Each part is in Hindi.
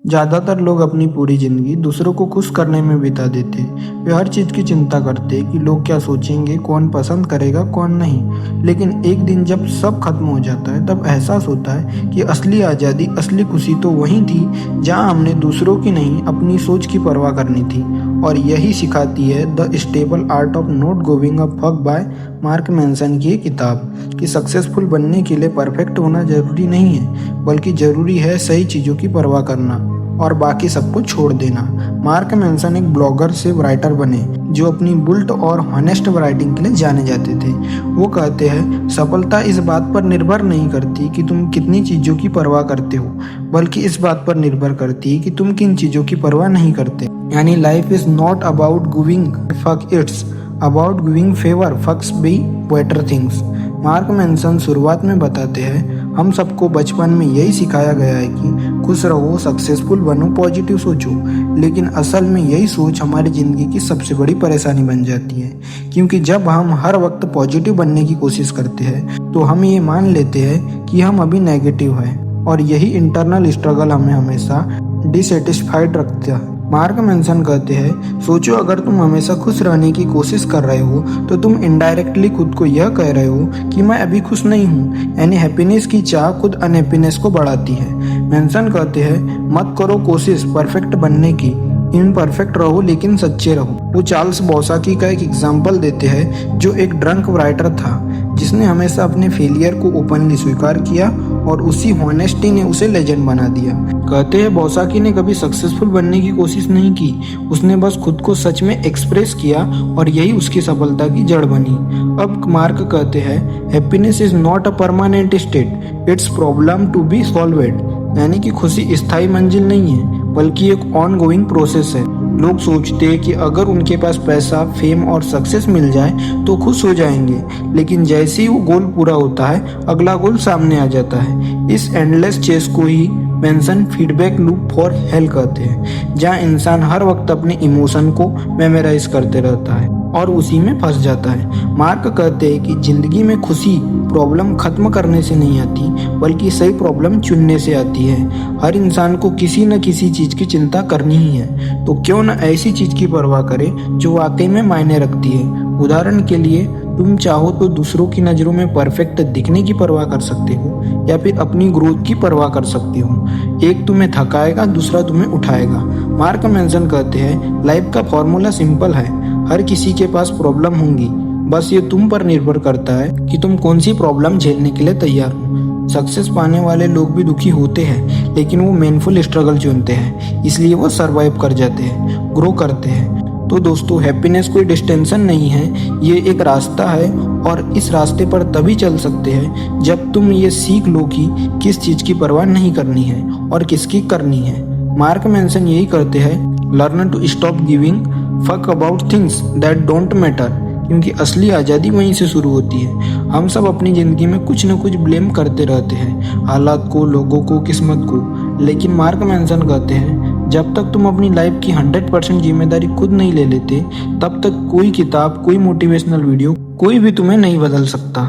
ज़्यादातर लोग अपनी पूरी ज़िंदगी दूसरों को खुश करने में बिता देते हैं। वे हर चीज़ की चिंता करते हैं कि लोग क्या सोचेंगे, कौन पसंद करेगा, कौन नहीं। लेकिन एक दिन जब सब खत्म हो जाता है तब एहसास होता है कि असली आज़ादी, असली खुशी तो वहीं थी जहाँ हमने दूसरों की नहीं, अपनी सोच की परवाह करनी थी। और यही सिखाती है the stable art of not giving a fuck bye mark Manson की ये किताब कि सक्सेसफुल बनने के लिए परफेक्ट होना ज़रूरी नहीं है, बल्कि ज़रूरी है सही चीज़ों की परवाह करना और बाकी सबको छोड़ देना। मार्क मैनसन एक ब्लॉगर से राइटर बने जो अपनी बुल्ट और हॉनेस्ट राइटिंग के लिए जाने जाते थे। वो कहते हैं, सफलता इस बात पर निर्भर नहीं करती कि तुम कितनी चीज़ों की परवाह करते हो, बल्कि इस बात पर निर्भर करती है कि तुम किन चीज़ों की परवाह नहीं करते। यानी life is not about giving fuck, it's about giving fewer fucks be better things. Mark Manson शुरुआत में बताते हैं, हम सबको बचपन में यही सिखाया गया है कि खुश रहो, सक्सेसफुल बनो, पॉजिटिव सोचो। लेकिन असल में यही सोच हमारी ज़िंदगी की सबसे बड़ी परेशानी बन जाती है, क्योंकि जब हम हर वक्त पॉजिटिव बनने की कोशिश करते हैं तो हम ये मान लेते हैं कि हम अभी नेगेटिव हैं, और यही इंटरनल स्ट्रगल हमें हमेशा डिससेटिस्फाइड रखता है। मार्क मैनसन कहते हैं, सोचो अगर तुम हमेशा खुश रहने की कोशिश कर रहे हो तो तुम इनडायरेक्टली खुद को यह कह रहे हो कि मैं अभी खुश नहीं हूँ। यानी हैप्पीनेस की चाह खुद अनहैप्पीनेस को बढ़ाती है। मैनसन कहते हैं, मत करो कोशिश परफेक्ट बनने की, इम्परफेक्ट रहो लेकिन सच्चे रहो। वो चार्ल्स बौसाकी का एक एग्जाम्पल देते हैं जो एक ड्रंक राइटर था जिसने हमेशा अपने फेलियर को ओपनली स्वीकार किया और उसी हॉनेस्टी ने उसे लेजेंड बना दिया। कहते हैं, बौसाकी ने कभी सक्सेसफुल बनने की कोशिश नहीं की, उसने बस खुद को सच में एक्सप्रेस किया और यही उसकी सफलता की जड़ बनी। अब मार्क कहते हैं, happiness is not a permanent state, it's problem to be solved. यानी कि खुशी स्थायी मंजिल नहीं है बल्कि एक ऑन गोइंग प्रोसेस है। लोग सोचते हैं कि अगर उनके पास पैसा, फेम और सक्सेस मिल जाए तो खुश हो जाएंगे, लेकिन जैसे ही वो गोल पूरा होता है अगला गोल सामने आ जाता है। इस एंडलेस चेस को ही Manson feedback loop for hell कहते हैं, जहाँ इंसान हर वक्त अपने इमोशन को मेमोराइज करते रहता है और उसी में फंस जाता है। मार्क कहते हैं कि जिंदगी में खुशी प्रॉब्लम खत्म करने से नहीं आती, बल्कि सही प्रॉब्लम चुनने से आती है। हर इंसान को किसी न किसी चीज की चिंता करनी ही है, तो क्यों न ऐसी चीज की परवाह करें जो वाकई में मायने रखती है। उदाहरण के लिए, तुम चाहो तो दूसरों की नज़रों में परफेक्ट दिखने की परवाह कर सकते हो या फिर अपनी ग्रोथ की परवाह कर सकते हो। एक तुम्हें थकाएगा, दूसरा तुम्हें उठाएगा। मार्क मैनसन कहते हैं, लाइफ का फॉर्मूला सिंपल है, हर किसी के पास प्रॉब्लम होंगी, बस ये तुम पर निर्भर करता है कि तुम कौन सी प्रॉब्लम झेलने के लिए तैयार हो। सक्सेस पाने वाले लोग भी दुखी होते हैं, लेकिन वो मेनफुल स्ट्रगल चुनते हैं, इसलिए वो सरवाइव कर जाते हैं, ग्रो करते हैं। तो दोस्तों, हैप्पीनेस कोई डिस्टेंशन नहीं है, ये एक रास्ता है, और इस रास्ते पर तभी चल सकते हैं जब तुम ये सीख लो कि किस चीज़ की परवाह नहीं करनी है और किसकी करनी है। मार्क मैनसन यही करते हैं, learn to stop giving fuck about things that don't matter, क्योंकि असली आज़ादी वहीं से शुरू होती है। हम सब अपनी ज़िंदगी में कुछ न कुछ ब्लेम करते रहते हैं, हालात को, लोगों को, किस्मत को। लेकिन मार्क मैनसन कहते हैं, जब तक तुम अपनी लाइफ की 100% जिम्मेदारी खुद नहीं ले लेते, तब तक कोई किताब, कोई मोटिवेशनल वीडियो, कोई भी तुम्हें नहीं बदल सकता।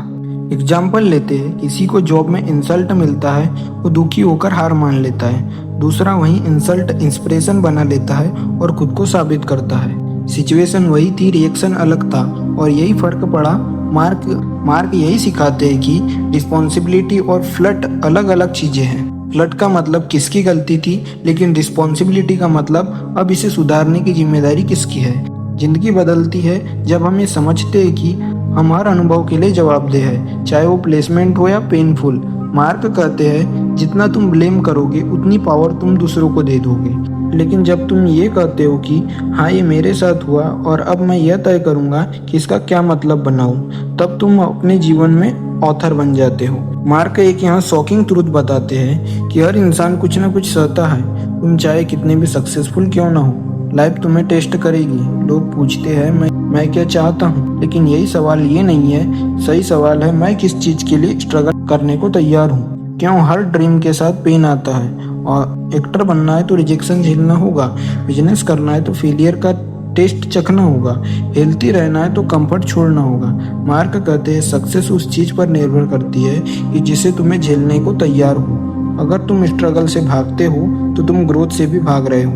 एग्जाम्पल लेते हैं, किसी को जॉब में इंसल्ट मिलता है, वो दुखी होकर हार मान लेता है। दूसरा वही इंसल्ट इंस्पिरेशन बना लेता है और खुद को साबित करता है। सिचुएशन वही थी, रिएक्शन अलग था, और यही फर्क पड़ा। मार्क यही सिखाते हैं कि रिस्पॉन्सिबिलिटी और फ्लर्ट अलग अलग चीज़ें हैं। फ्लर्ट का मतलब किसकी गलती थी, लेकिन रिस्पॉन्सिबिलिटी का मतलब अब इसे सुधारने की जिम्मेदारी किसकी है। जिंदगी बदलती है जब हम ये समझते हैं कि हम हर अनुभव के लिए जवाबदेह है, चाहे वो प्लेसमेंट हो या पेनफुल। मार्क कहते हैं, जितना तुम ब्लेम करोगे उतनी पावर तुम दूसरों को दे दोगे। लेकिन जब तुम ये कहते हो कि हाँ, ये मेरे साथ हुआ और अब मैं यह तय करूँगा कि इसका क्या मतलब बनाऊँ, तब तुम अपने जीवन में ऑथर बन जाते हो। मार्क एक यहाँ शॉकिंग ट्रूथ बताते हैं कि हर इंसान कुछ ना कुछ सहता है, तुम चाहे कितने भी सक्सेसफुल क्यों ना हो। लाइफ तुम्हें टेस्ट करेगी। लोग पूछते हैं मैं क्या चाहता हूँ, लेकिन यही सवाल ये नहीं है। सही सवाल है, मैं किस चीज़ के लिए स्ट्रगल करने को तैयार हूँ। क्यों हर ड्रीम के साथ पेन आता है, और एक्टर बनना है तो रिजेक्शन झेलना होगा, बिजनेस करना है तो फेलियर का टेस्ट चखना होगा, हेल्थी रहना है तो कंफर्ट छोड़ना होगा। मार्क कहते हैं, सक्सेस उस चीज़ पर निर्भर करती है कि जिसे तुम्हें झेलने को तैयार हो। अगर तुम स्ट्रगल से भागते हो तो तुम ग्रोथ से भी भाग रहे हो।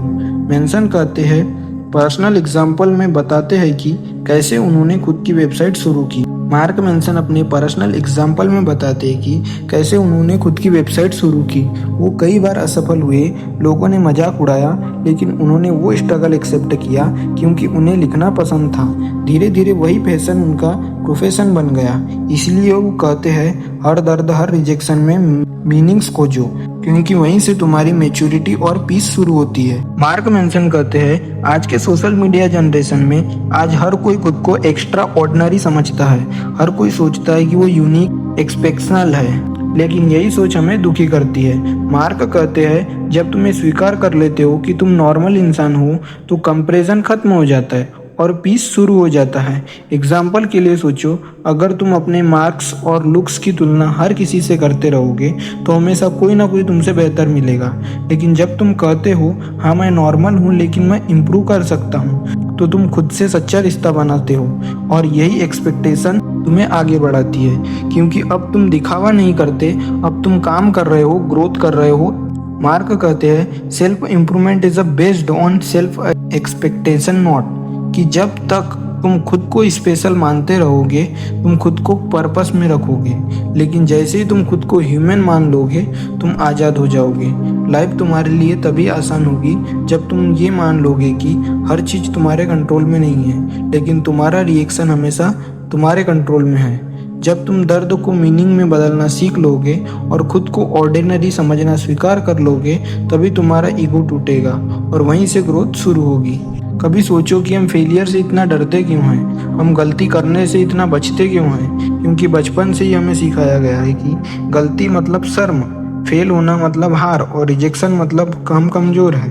मेंशन कहते हैं पर्सनल एग्जाम्पल में बताते हैं कि कैसे उन्होंने खुद की वेबसाइट शुरू की। मार्क मेंशन अपने पर्सनल एग्जाम्पल में बताते हैं कि कैसे उन्होंने खुद की वेबसाइट शुरू की। वो कई बार असफल हुए, लोगों ने मजाक उड़ाया, लेकिन उन्होंने वो स्ट्रगल एक्सेप्ट किया क्योंकि उन्हें लिखना पसंद था। धीरे धीरे वही पैशन उनका प्रोफेशन बन गया। इसलिए वो कहते हैं हर दर्द हर रिजेक्शन में मीनिंग्स खोजो, क्योंकि वहीं से तुम्हारी मैच्योरिटी और पीस शुरू होती है। मार्क मेंशन कहते हैं आज के सोशल मीडिया जनरेशन में आज हर कोई खुद को एक्स्ट्रा ऑर्डिनरी समझता है। हर कोई सोचता है कि वो यूनिक एक्सपेक्शनल है, लेकिन यही सोच हमें दुखी करती है। मार्क कहते हैं जब तुम स्वीकार कर लेते हो कि तुम नॉर्मल इंसान हो तो कंपैरिजन खत्म हो जाता है और पीस शुरू हो जाता है। एग्जाम्पल के लिए सोचो, अगर तुम अपने मार्क्स और लुक्स की तुलना हर किसी से करते रहोगे तो हमेशा कोई ना कोई तुमसे बेहतर मिलेगा। लेकिन जब तुम कहते हो हाँ मैं नॉर्मल हूँ लेकिन मैं इम्प्रूव कर सकता हूँ, तो तुम खुद से सच्चा रिश्ता बनाते हो और यही एक्सपेक्टेशन तुम्हें आगे बढ़ाती है, क्योंकि अब तुम दिखावा नहीं करते, अब तुम काम कर रहे हो, ग्रोथ कर रहे हो। मार्क कहते हैं self improvement is a based on self expectation not, कि जब तक तुम खुद को स्पेशल मानते रहोगे तुम खुद को पर्पस में रखोगे, लेकिन जैसे ही तुम खुद को ह्यूमन मान लोगे तुम आज़ाद हो जाओगे। लाइफ तुम्हारे लिए तभी आसान होगी जब तुम ये मान लोगे कि हर चीज़ तुम्हारे कंट्रोल में नहीं है, लेकिन तुम्हारा रिएक्शन हमेशा तुम्हारे कंट्रोल में है। जब तुम दर्द को मीनिंग में बदलना सीख लोगे और खुद को ऑर्डिनरी समझना स्वीकार कर लोगे, तभी तुम्हारा ईगो टूटेगा और वहीं से ग्रोथ शुरू होगी। कभी सोचो कि हम फेलियर से इतना डरते क्यों हैं, हम गलती करने से इतना बचते क्यों हैं? क्योंकि बचपन से ही हमें सिखाया गया है कि गलती मतलब शर्म, फेल होना मतलब हार और रिजेक्शन मतलब हम कमज़ोर है।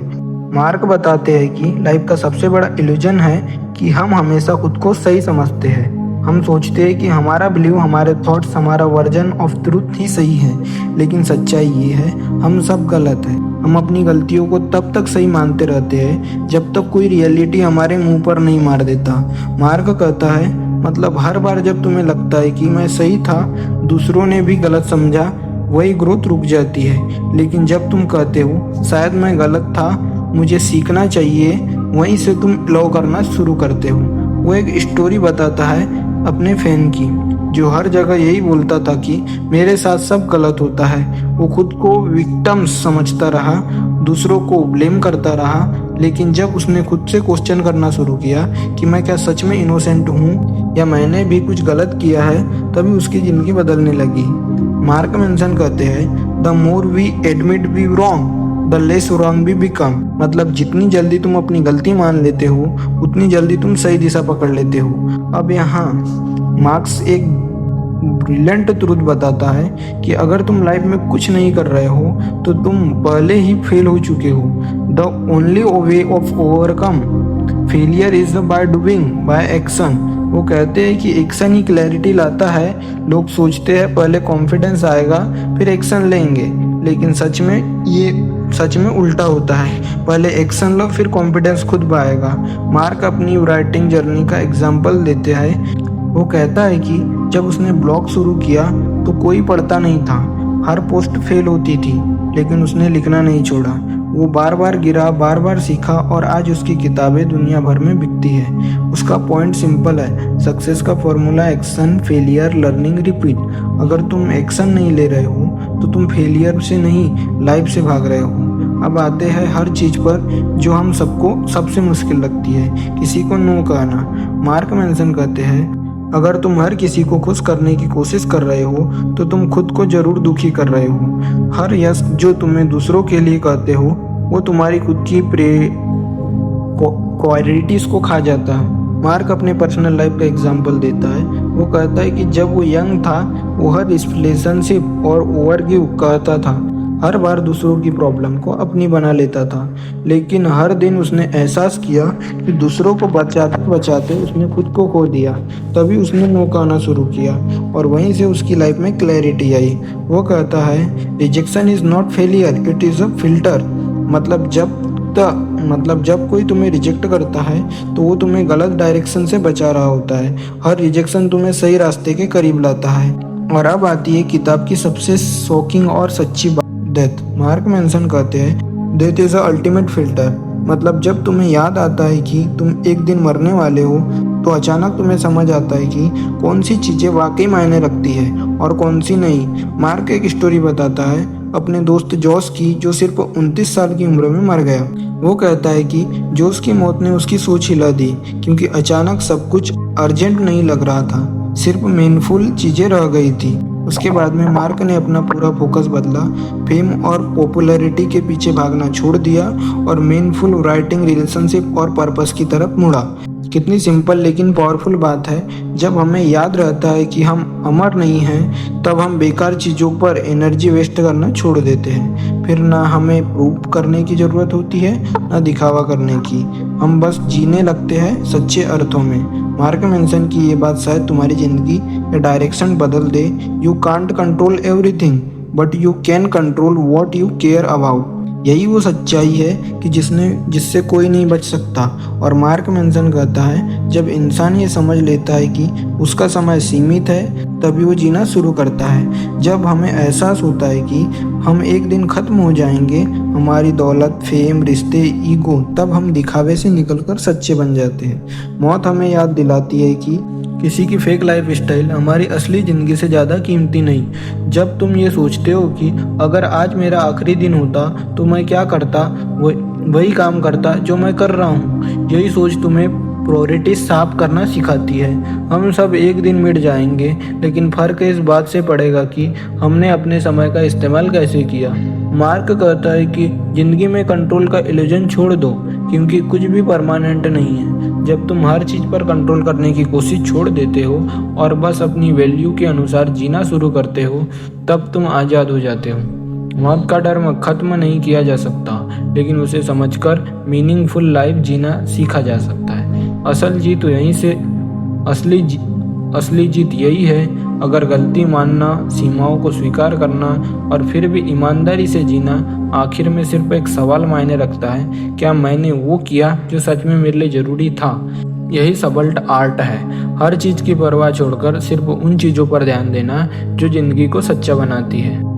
मार्क बताते हैं कि लाइफ का सबसे बड़ा इल्यूजन है कि हम हमेशा खुद को सही समझते हैं। हम सोचते हैं कि हमारा बिलीव, हमारे थॉट्स, हमारा वर्जन ऑफ ट्रूथ ही सही है, लेकिन सच्चाई ये है हम सब गलत हैं। हम अपनी गलतियों को तब तक सही मानते रहते हैं जब तक कोई रियलिटी हमारे मुंह पर नहीं मार देता। मार्क कहता है मतलब हर बार जब तुम्हें लगता है कि मैं सही था, दूसरों ने भी गलत समझा, वही ग्रोथ रुक जाती है। लेकिन जब तुम कहते हो शायद मैं गलत था, मुझे सीखना चाहिए, वहीं से तुम लो करना शुरू करते हो। वो एक स्टोरी बताता है अपने फैन की, जो हर जगह यही बोलता था कि मेरे साथ सब गलत होता है। वो खुद को विक्टिम्स समझता रहा, दूसरों को ब्लेम करता रहा, लेकिन जब उसने खुद से क्वेश्चन करना शुरू किया कि मैं क्या सच में इनोसेंट हूँ या मैंने भी कुछ गलत किया है, तभी उसकी ज़िंदगी बदलने लगी। मार्क मेंशन कहते हैं the more we admit we wrong the less wrong भी बिकम, मतलब जितनी जल्दी तुम अपनी गलती मान लेते हो उतनी जल्दी तुम सही दिशा पकड़ लेते हो। अब यहाँ मार्क्स एक ब्रिलियंट ट्रूथ बताता है कि अगर तुम लाइफ में कुछ नहीं कर रहे हो तो तुम पहले ही फेल हो चुके हो। The only way of overcome failure is by doing by action. वो कहते हैं कि एक्शन ही क्लैरिटी लाता है। लोग सोचते हैं पहले कॉन्फिडेंस आएगा फिर एक्शन लेंगे, लेकिन सच में उल्टा होता है, पहले एक्शन लो फिर कॉन्फिडेंस खुद आएगा। मार्क अपनी राइटिंग जर्नी का एग्जाम्पल देते हैं। वो कहता है कि जब उसने ब्लॉग शुरू किया तो कोई पढ़ता नहीं था, हर पोस्ट फेल होती थी, लेकिन उसने लिखना नहीं छोड़ा। वो बार बार गिरा, बार बार सीखा और आज उसकी किताबें दुनिया भर में बिकती है। उसका पॉइंट सिंपल है, सक्सेस का formula action, failure, learning, repeat. अगर तुम एक्शन नहीं ले रहे हो तो तुम फेलियर से नहीं लाइफ से भाग रहे हो। अब आते हैं हर चीज़ पर जो हम सबको सबसे मुश्किल लगती है, किसी को नो कहना। मार्क मेंशन कहते हैं अगर तुम हर किसी को खुश करने की कोशिश कर रहे हो तो तुम खुद को जरूर दुखी कर रहे हो। हर यस जो तुम्हें दूसरों के लिए कहते हो वो तुम्हारी खुद की प्रायोरिटीज को खा जाता है। मार्क अपने पर्सनल लाइफ का एग्जाम्पल देता है। वो कहता है कि जब वो यंग था वो हर रिलेशनशिप और ओवरगिव कहता था, हर बार दूसरों की प्रॉब्लम को अपनी बना लेता था, लेकिन हर दिन उसने एहसास किया कि दूसरों को बचाते बचाते उसने खुद को खो दिया। तभी उसने नो कहना शुरू किया और वहीं से उसकी लाइफ में क्लैरिटी आई। वो कहता है rejection is not failure, it is a filter. मतलब जब कोई तुम्हें रिजेक्ट करता है तो वो तुम्हें गलत डायरेक्शन से बचा रहा होता है। हर रिजेक्शन तुम्हें सही रास्ते के करीब लाता है। और अब आती है किताब की सबसे शॉकिंग और सच्ची बात, डेथ। मार्क मेंशन कहते हैं death is a ultimate filter. मतलब जब तुम्हें याद आता है कि तुम एक दिन मरने वाले हो, तो अचानक तुम्हें समझ आता है कि कौन सी चीज़ें वाकई मायने रखती है और कौन सी नहीं। मार्क एक स्टोरी बताता है अपने दोस्त जोस की, जो सिर्फ 29 साल की उम्र में मर गया। वो कहता है कि जोस की मौत ने उसकी सोच हिला दी, क्योंकि अचानक सब कुछ अर्जेंट नहीं लग रहा था, सिर्फ मीनिंगफुल चीज़ें रह गई थी। उसके बाद में मार्क ने अपना पूरा फोकस बदला, फेम और पॉपुलैरिटी के पीछे भागना छोड़ दिया और मीनिंगफुल राइटिंग, रिलेशनशिप और पर्पस की तरफ मुड़ा। कितनी सिंपल लेकिन पावरफुल बात है। जब हमें याद रहता है कि हम अमर नहीं हैं, तब हम बेकार चीज़ों पर एनर्जी वेस्ट करना छोड़ देते हैं। फिर ना हमें प्रूव करने की ज़रूरत होती है, ना दिखावा करने की। हम बस जीने लगते हैं सच्चे अर्थों में। मार्क मेंशन की ये बात शायद तुम्हारी ज़िंदगी का डायरेक्शन बदल दे। You can't control everything, but you can control what you care about. यही वो सच्चाई है कि जिससे कोई नहीं बच सकता। और मार्क मेंशन कहता है, जब इंसान ये समझ लेता है कि उसका समय सीमित है, तभी वो जीना शुरू करता है। जब हमें एहसास होता है कि हम एक दिन ख़त्म हो जाएंगे, हमारी दौलत, फेम, रिश्ते, ईगो, तब हम दिखावे से निकलकर सच्चे बन जाते हैं। मौत हमें याद दिलाती है कि किसी की फेक लाइफ स्टाइल हमारी असली ज़िंदगी से ज़्यादा कीमती नहीं। जब तुम ये सोचते हो कि अगर आज मेरा आखिरी दिन होता तो मैं क्या करता, वही काम करता जो मैं कर रहा हूँ। यही सोच तुम्हें प्रायोरिटीज साफ करना सिखाती है। हम सब एक दिन मिट जाएंगे, लेकिन फ़र्क इस बात से पड़ेगा कि हमने अपने समय का इस्तेमाल कैसे किया। मार्क कहता है कि ज़िंदगी में कंट्रोल का इल्यूजन छोड़ दो, क्योंकि कुछ भी परमानेंट नहीं है। जब तुम हर चीज़ पर कंट्रोल करने की कोशिश छोड़ देते हो और बस अपनी वैल्यू के अनुसार जीना शुरू करते हो, तब तुम आज़ाद हो जाते हो। मौत का डर खत्म नहीं किया जा सकता, लेकिन उसे समझकर मीनिंगफुल लाइफ जीना सीखा जा सकता है। असल जीत यहीं से असली जीत यही है। अगर गलती मानना, सीमाओं को स्वीकार करना और फिर भी ईमानदारी से जीना आखिर में सिर्फ एक सवाल मायने रखता है, क्या मैंने वो किया जो सच में मेरे लिए ज़रूरी था। यही सबल्ट आर्ट है, हर चीज़ की परवाह छोड़कर सिर्फ उन चीज़ों पर ध्यान देना जो ज़िंदगी को सच्चा बनाती है।